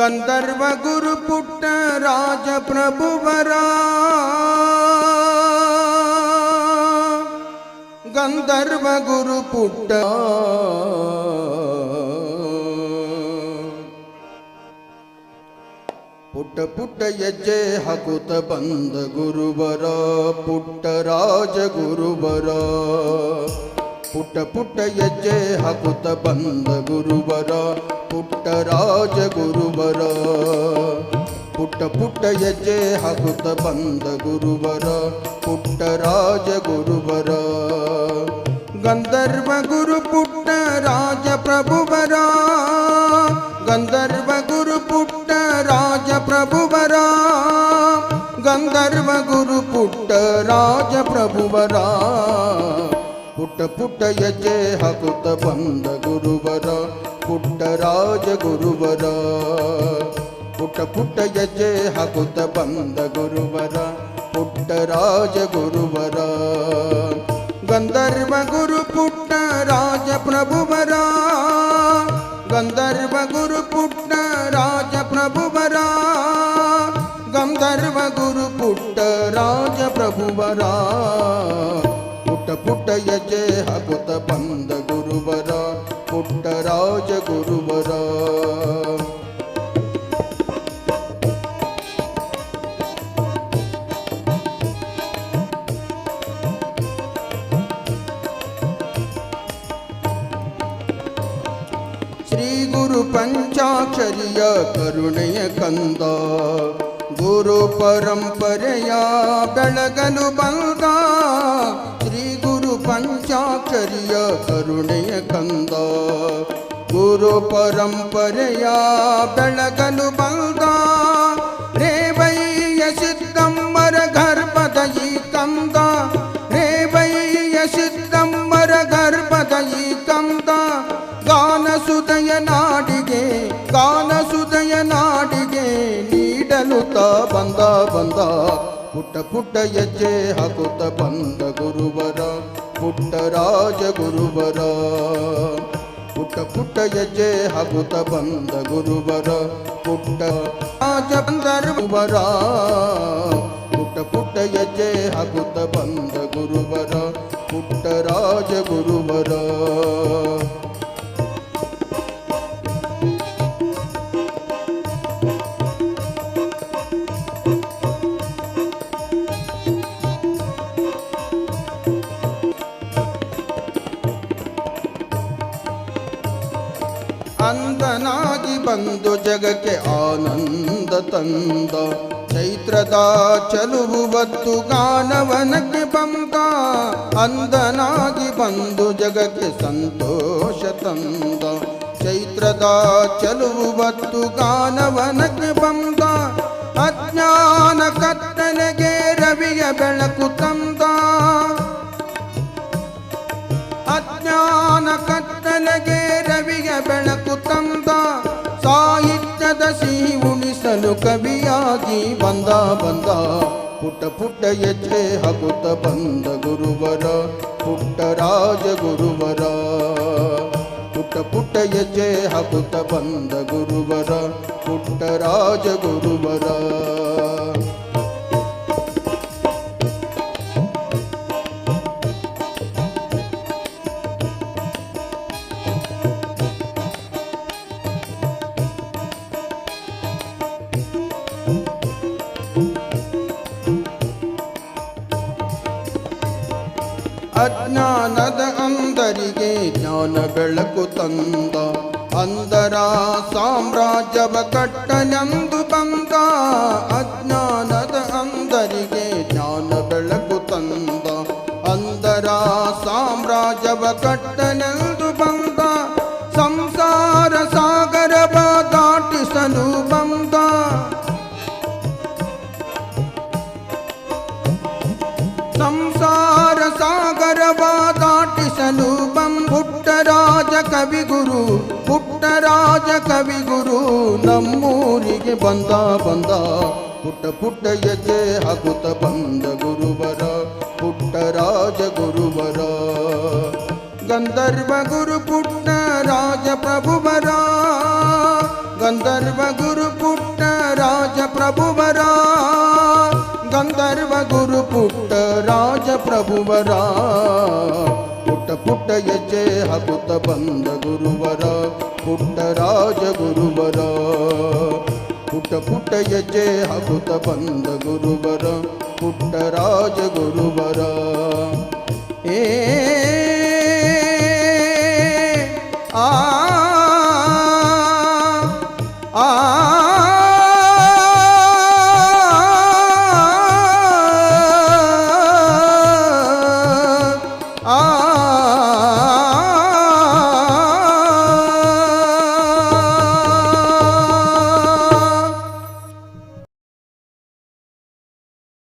ಗಂಧರ್ವ ಗುರು ಪುಟ್ಟ ರಾಜ ಪ್ರಭುವರ ಗಂಧರ್ವ ಗುರು ಪುಟ್ಟ ಪುಟ್ಟ ಪುಟ್ಟ ಹೆಜ್ಜೆ ಹಾಕುತ್ತ ಬಂದ ಗುರುವರ ಪುಟ್ಟ ರಾಜ ಗುರುವರ ಪುಟ್ಟ ಪುಟ್ಟ ಹೆಜ್ಜೆ ಹಾಕುತ್ತ ಬಂದ ಗುರುವರ ಪುಟ್ಟ ರಾಜ ಗುರುವರ ಪುಟ್ಟ ಪುಟ್ಟ ಹೆಜ್ಜೆ ಹಾಕುತ್ತ ಬಂದ ಗುರುವರ ಪುಟ್ಟ ರಾಜ ಗುರುವರ ಗಂಧರ್ವ ಗುರು ಪುಟ್ಟ ರಾಜ ಪ್ರಭುವರ ಗಂಧರ್ವ ಗುರು ಪುಟ್ಟ ರಾಜ ಪ್ರಭುವರ ಗಂಧರ್ವ ಗುರು ಪುಟ್ಟ ರಾಜ ಪ್ರಭುವರ ಪುಟ್ಟ ಪುಟ್ಟ ಹೆಜ್ಜೆ ಹಾಕುತ್ತ ಬಂದ ಗುರುವರ ಪುಟ್ಟ ರಾಜ ಗುರುವರ ಪುಟ್ಟ ಪುಟ್ಟ ಹೆಜ್ಜೆ ಹಾಕುತ್ತ ಬಂದ ಗುರುವರ ಪುಟ್ಟ ರಾಜ ಗುರುವರ ಗಂಧರ್ವ ಗುರು ಪುಟ್ಟ ರಾಜ ಪ್ರಭುವರ ಗಂಧರ್ವ ಗುರು ಪುಟ್ಟ ರಾಜ ಪ್ರಭುವರ ಗಂಧರ್ವ ಗುರು ಪುಟ್ಟ ರಾಜ ಪ್ರಭುವರ ಪುಟ್ಟ ಪುಟ್ಟ ಹೆಜ್ಜೆ ಹಾಕುತ್ತ ಬಂದ ಗುರುವರ ಪುಟ್ಟ ರಾಜ ಗುರುವರ ಶ್ರೀ ಗುರು ಪಂಚಾಕ್ಷರಿಯ ಕರುಣೆಯ ಕಂದ ಗುರು ಪರಂಪರೆಯ ಬೆಳಗಲು ಬಂದ ಶ್ರೀ ಗುರು ಪಂಚಾಕ್ಷರಿಯ ಕರುಣೆಯ ಕಂದ ಗುರು ಪರಂಪರೆಯ ಬೆಳಗಲು ಬಂದ ರೇವಯ್ಯ ಸಿದ್ದಮ್ಮರ ಗರ್ಭದ ಈ ಕಂದ ರೇವಯ್ಯ ಸಿದ್ದಮ್ಮರ ಗರ್ಭದ ಈ ಕಂದ ಗಾನಸುದಯ ನಾಡಿಗೆ ನೀಡಲು ಬಂದ ಬಂದ ಪುಟ್ಟ ಪುಟ್ಟ ಹೆಜ್ಜೆ ಹಾಕುತ್ತ ಬಂದ ಗುರುವರ ಪುಟ್ಟ ರಾಜ ಗುರುವರ ಪುಟ್ಟ ಪುಟ್ಟ ಹೆಜ್ಜೆ ಹಾಕುತ್ತ ಬಂದ ಗುರುವರ ಪುಟ್ಟ ರಾಜ ಗಂಧರ್ವರ ಪುಟ್ಟ ಪುಟ್ಟ ಹೆಜ್ಜೆ ಹಾಕುತ್ತ ಬಂದ ಗುರುವರ ಪುಟ್ಟ ರಾಜ ಗುರುವರ ಅಂದನಾಗಿ ಬಂದು ಜಗಕ್ಕೆ ಆನಂದ ತಂದ ಚೈತ್ರದ ಚಲುವುವತ್ತು ಗಾನವನಕ್ಕೆ ಬಂದ ಅಂದನಾಗಿ ಬಂದು ಜಗಕ್ಕೆ ಸಂತೋಷ ತಂದ ಚೈತ್ರದ ಚಲುವುವತ್ತು ಗಾನವನಕ್ಕೆ ಬಂದ ಅಜ್ಞಾನ ಕತ್ತಲೆಗೆ ರವಿಯ ಬೆಳಕು ತಂದ ಅಜ್ಞಾನ ಕತ್ತಲೆಗೆ ರವಿಯ ಬೆಳಕು ತಂದ ಸಾಹಿತ್ಯದ ಸಿಹಿ ಉಣಿಸಲು ಕವಿಯಾಗಿ ಬಂದ ಪುಟ್ಟ ಪುಟ್ಟ ಹೆಜ್ಜೆ ಹಾಕುತ್ತ ಬಂದ ಗುರುವರ ಪುಟ್ಟ ರಾಜ ಗುರುವರ ಪುಟ್ಟ ಪುಟ್ಟ ಹೆಜ್ಜೆ ಹಾಕುತ್ತ ಬಂದ ಗುರುವರ ಪುಟ್ಟ ರಾಜ ಗುರುವರ ಅಜ್ಞಾನದ ಅಂದರಿಗೆ ಜ್ಞಾನ ಬೆಳಕು ತಂದ ಅಂದರ ಸಾಮ್ರಾಜ್ಯವ ಕಟ್ಟನೆಂದು ಬಂದ ಅಜ್ಞಾನದ ಅಂದರಿಗೆ ಜ್ಞಾನ ಬೆಳಕು ತಂದ ಅಂದರ ಸಾಮ್ರಾಜ್ಯವ ಕಟ್ಟನೆಂದು ಬಂದ ಸಂಸಾರ ಸಾಗರವ ದಾಟಿಸಲು ಬಂದ ಸಂಸಾರ ಸಾಗರವ ದಾಟಿಸಲು ಪುಟ್ಟ ರಾಜ ಕವಿಗುರು ನಮ್ಮೂರಿಗೆ ಬಂದ ಪುಟ್ಟ ಪುಟ್ಟ ಹೆಜ್ಜೆ ಹಾಕುತ್ತ ಬಂದ ಗುರುವರ ಪುಟ್ಟ ರಾಜ ಗುರುವರ ಗಂಧರ್ವ ಗುರು ಪುಟ್ಟ ರಾಜ ಪ್ರಭುವರ ಗಂಧರ್ವ ಗುರು ಪುಟ್ಟ ರಾಜ ಪ್ರಭುವರ ಗಂಧರ್ವ ಗುರು ಪುಟ್ಟ ರಾಜ ಪ್ರಭುವರ ಪುಟ್ಟ ಪುಟ್ಟ ಹೆಜ್ಜೆ ಹಾಕುತ್ತ ಬಂದ ಗುರುವರ ಪುಟ್ಟ ರಾಜ ಗುರುವರ ಪುಟ್ಟ ಪುಟ್ಟ ಹೆಜ್ಜೆ ಹಾಕುತ್ತ ಬಂದ ಗುರುವರ ಪುಟ್ಟ ರಾಜ ಗುರುವರ ಏ ಆ